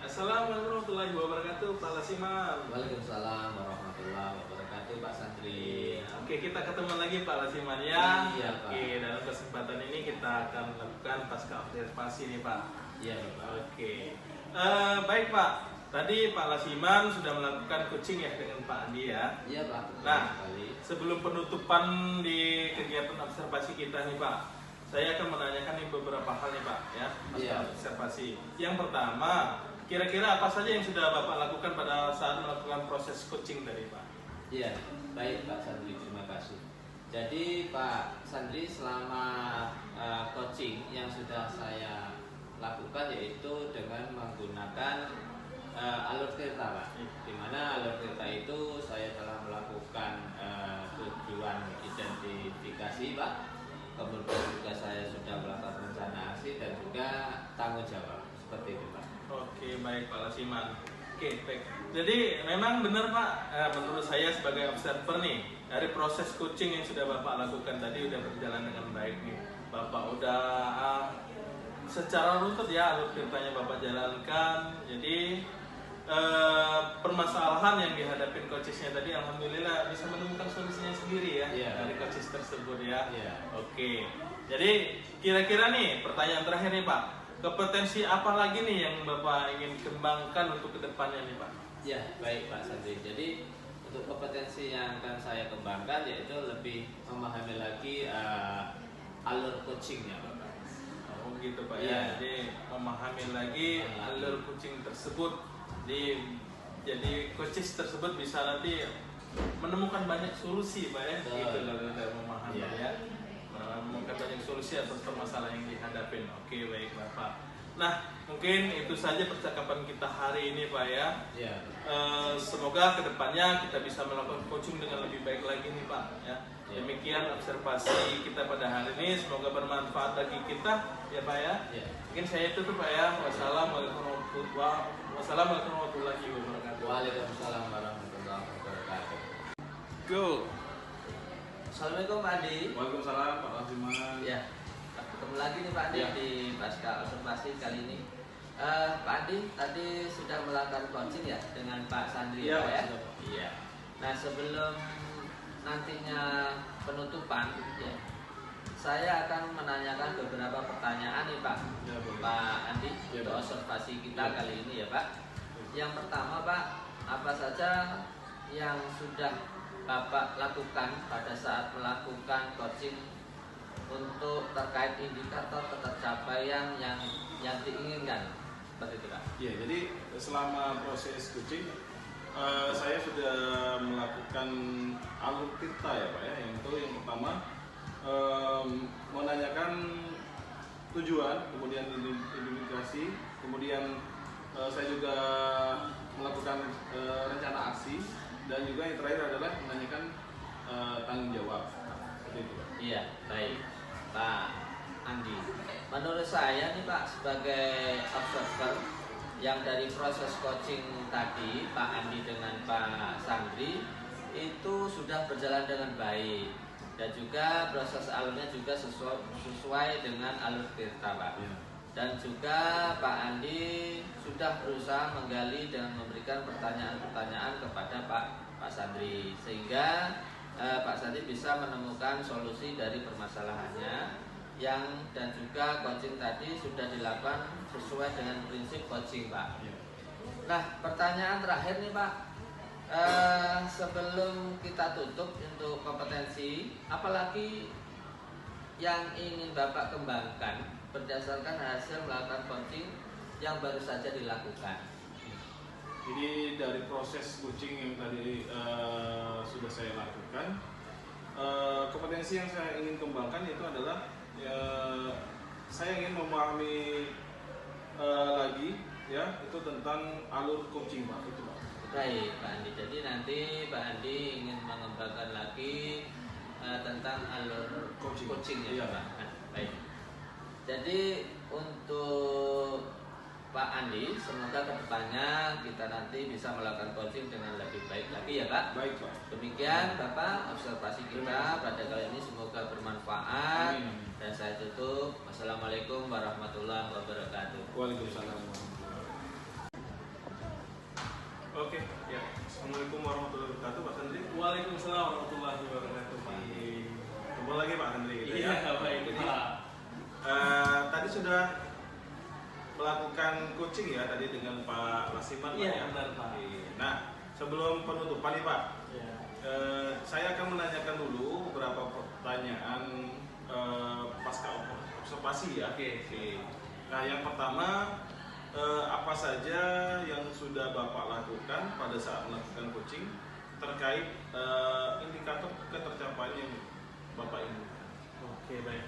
Assalamualaikum warahmatullahi wabarakatuh, Pak Lasiman. Waalaikumsalam warahmatullahi wabarakatuh, Pak Santri. Oke, kita ketemu lagi Pak Lasiman ya. Iya, Pak. Oke, dalam kesempatan ini kita akan melakukan pasca observasi nih Pak. Iya, Bapak. Oke, baik Pak. Tadi Pak Lasiman sudah melakukan coaching ya dengan Pak Andi ya. Iya, Pak. Betul Nah, sekali. sebelum penutupan di kegiatan observasi kita nih Pak, saya akan menanyakan nih beberapa hal nih Pak ya, pasca Iya. observasi. Yang pertama, kira-kira apa saja yang sudah Bapak lakukan pada saat melakukan proses coaching tadi Pak? Iya, baik Pak Sandri, terima kasih. Jadi Pak Sandri selama coaching yang sudah saya lakukan yaitu dengan menggunakan alur cerita Pak. Di mana alur cerita itu saya telah melakukan tujuan identifikasi Pak. Kemudian juga saya sudah melakukan rencana aksi dan juga tanggung jawab seperti itu Pak. Oke, baik Pak Lasiman. Oke, baik. Jadi memang benar Pak, menurut saya sebagai observer nih, dari proses coaching yang sudah Bapak lakukan tadi udah berjalan dengan baik nih. Bapak udah secara runtut ya alur ceritanya Bapak jalankan. Jadi permasalahan yang dihadapin coachesnya tadi alhamdulillah bisa menemukan solusinya sendiri ya Iya. dari coaches tersebut ya. Iya. Oke. Jadi kira-kira nih pertanyaan terakhir nih Pak. Kompetensi apa lagi nih yang Bapak ingin kembangkan untuk kedepannya nih Pak? Ya, baik Pak Sandri. Jadi untuk kompetensi yang akan saya kembangkan yaitu lebih memahami lagi alur coachingnya Bapak. Oh gitu Pak Iya. ya. Jadi memahami lagi alur coaching tersebut. Jadi Jadi coaches tersebut bisa nanti menemukan banyak solusi Pak ya. Itu kalau saya memahami ya. Menemukan banyak solusi atas permasalahan yang dihadapin. Oke, baik Bapak. Nah, mungkin itu saja percakapan kita hari ini Pak ya. Semoga kedepannya kita bisa melakukan coaching dengan lebih baik lagi nih Pak ya. Demikian observasi kita pada hari ini, semoga bermanfaat bagi kita ya Pak ya. Mungkin saya tutup Pak ya. Wassalamualaikum warahmatullahi wabarakatuh. Waalaikumsalam warahmatullahi wabarakatuh. Go. Assalamualaikum Pak Andi. Waalaikumsalam Pak Rasiman. Ya, ketemu lagi nih Pak Andi di pasca observasi kali ini. Pak Andi tadi sudah melakukan coaching ya dengan Pak Sandri Iya, Pak ya? sudah, Pak. Iya. Nah sebelum nantinya penutupan ya, saya akan menanyakan beberapa pertanyaan nih Pak. Ya, boleh. Pak Andi Ya, untuk Pak. observasi kita Ya. kali ini ya Pak. Yang pertama Pak, apa saja yang sudah Bapak lakukan pada saat melakukan coaching untuk terkait indikator ketercapaian yang diinginkan, seperti itu Pak? Ya, jadi selama proses coaching saya sudah melakukan alur tirta ya Pak ya. Yang pertama menanyakan tujuan, kemudian identifikasi, kemudian saya juga melakukan rencana aksi, dan juga yang terakhir adalah menanyakan tanggung jawab. Seperti itu Pak. Iya, baik Pak Andi. Menurut saya nih Pak, sebagai observer yang dari proses coaching tadi Pak Andi dengan Pak Sandri itu sudah berjalan dengan baik, dan juga proses alurnya juga sesuai dengan alur tirta Pak. Ya. Dan juga Pak Andi sudah berusaha menggali dan memberikan pertanyaan-pertanyaan kepada Pak Sandri, sehingga Pak Sandri bisa menemukan solusi dari permasalahannya, dan juga coaching tadi sudah dilakukan sesuai dengan prinsip coaching Pak. Ya. Nah, pertanyaan terakhir nih Pak, sebelum kita tutup untuk kompetensi, apalagi yang ingin Bapak kembangkan berdasarkan hasil melakukan coaching yang baru saja dilakukan? Jadi dari proses coaching yang tadi sudah saya lakukan, kompetensi yang saya ingin kembangkan itu adalah saya ingin memahami lagi ya itu tentang alur coaching Pak, itu Pak. Baik Pak Andi, jadi nanti Pak Andi ingin mengembangkan lagi tentang alur coaching ya Iya. Pak. Nah, baik. Jadi untuk Pak Andi, semoga kedepannya kita nanti bisa melakukan coaching dengan lebih baik lagi ya Pak. Baik Pak. Demikian Bapak observasi kita pada kali ini, semoga bermanfaat. Amin. Dan saya tutup. Wassalamualaikum warahmatullahi wabarakatuh. Waalaikumsalam. Oke, ya. Assalamualaikum warahmatullahi wabarakatuh Pak Sandri. Waalaikumsalam warahmatullahi wabarakatuh Pak. Ketemu lagi Pak Sandri gitu Iya, ya. baik Pak. Tadi sudah melakukan coaching ya tadi dengan Pak Rasiman Pak, Iya, ya? benar, Pak. Nah, sebelum penutupan nih Pak, Ya. saya akan menanyakan dulu beberapa pertanyaan pasca observasi ya. Oke. Nah, yang pertama, apa saja yang sudah Bapak lakukan pada saat melakukan coaching terkait indikator ketercapaian yang Bapak inginkan? Oke, baik.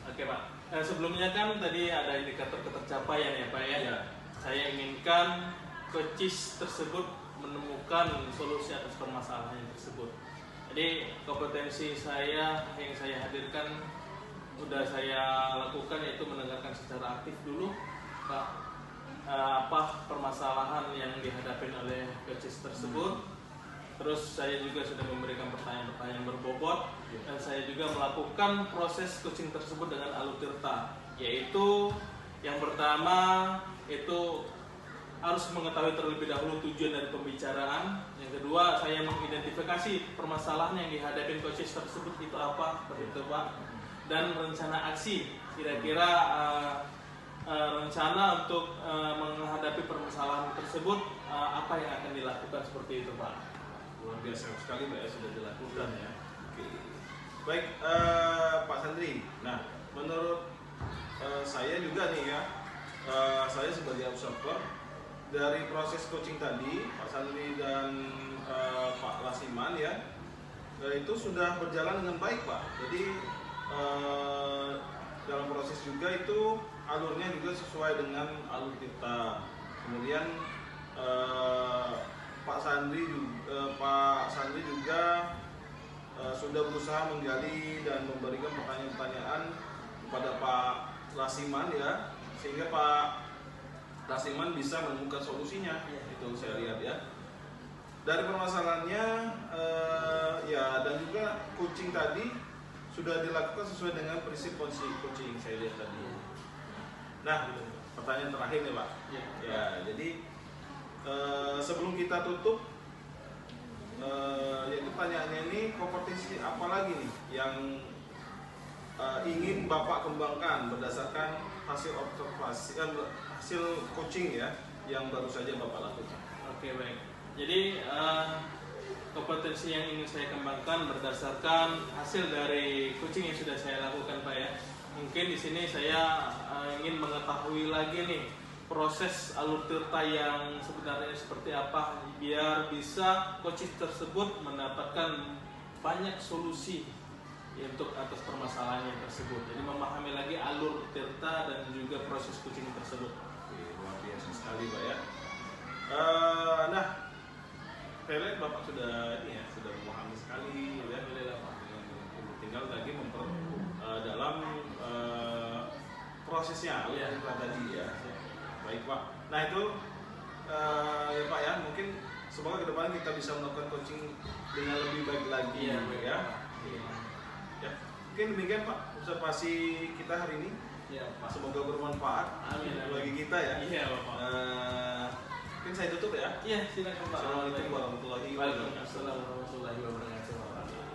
Oke Pak. Sebelumnya kan tadi ada indikator ketercapaian ya Pak ya. Ya. Saya inginkan coaches tersebut menemukan solusi atas permasalahan tersebut. Jadi kompetensi saya yang saya hadirkan sudah saya lakukan, yaitu mendengarkan secara aktif dulu Pak, apa permasalahan yang dihadapi oleh coaches tersebut. Terus saya juga sudah memberikan pertanyaan-pertanyaan berbobot, dan saya juga melakukan proses coaching tersebut dengan alur tirta, yaitu yang pertama itu harus mengetahui terlebih dahulu tujuan dari pembicaraan. Yang kedua, saya mengidentifikasi permasalahan yang dihadapi coaches tersebut itu apa, seperti itu Pak. Dan rencana aksi, kira-kira rencana untuk menghadapi permasalahan tersebut apa yang akan dilakukan, seperti itu Pak. Luar biasa sekali Pak ya, sudah dilakukan ya. Oke. Baik Pak Sandri. Nah, menurut saya juga nih ya, saya sebagai observer dari proses coaching tadi Pak Sandri dan Pak Lasiman ya, itu sudah berjalan dengan baik Pak. Jadi dalam proses juga itu alurnya juga sesuai dengan alur kita. Kemudian Pak Sandri juga sudah berusaha menggali dan memberikan pertanyaan-pertanyaan kepada Pak Lasiman ya, sehingga Pak Lasiman bisa menemukan solusinya. Itu saya lihat ya. Dari permasalahannya ya, dan juga coaching tadi sudah dilakukan sesuai dengan prinsip coaching saya lihat tadi. Nah, pertanyaan terakhir nih Pak. Ya, jadi sebelum kita tutup, yaitu pertanyaannya ini, kompetisi apa lagi nih yang ingin Bapak kembangkan berdasarkan hasil observasi, hasil coaching ya yang baru saja Bapak lakukan? Oke, baik. Jadi kompetensi yang ingin saya kembangkan berdasarkan hasil dari coaching yang sudah saya lakukan Pak ya. Mungkin di sini saya ingin mengetahui lagi nih proses alur tirta yang sebenarnya seperti apa, biar bisa coaching tersebut mendapatkan banyak solusi untuk atas permasalahannya tersebut. Jadi memahami lagi alur tirta dan juga proses coaching tersebut. Oke, luar biasa sekali Pak ya. Nah, saya lihat Bapak sudah ini ya, sudah memahami sekali ya. Tinggal lagi dalam prosesnya alur tirta tadi ya. Baik Pak. Nah itu ya Pak ya, mungkin semoga ke depan kita bisa melakukan coaching dengan lebih baik lagi ya. Ya, mungkin demikian Pak observasi kita hari ini. Ya, Pak. Semoga bermanfaat bagi kita ya. Iya, Bapak. Mungkin saya tutup ya. Iya, silakan Pak. Assalamualaikum warahmatullahi wabarakatuh. Waalaikumsalam warahmatullahi wabarakatuh.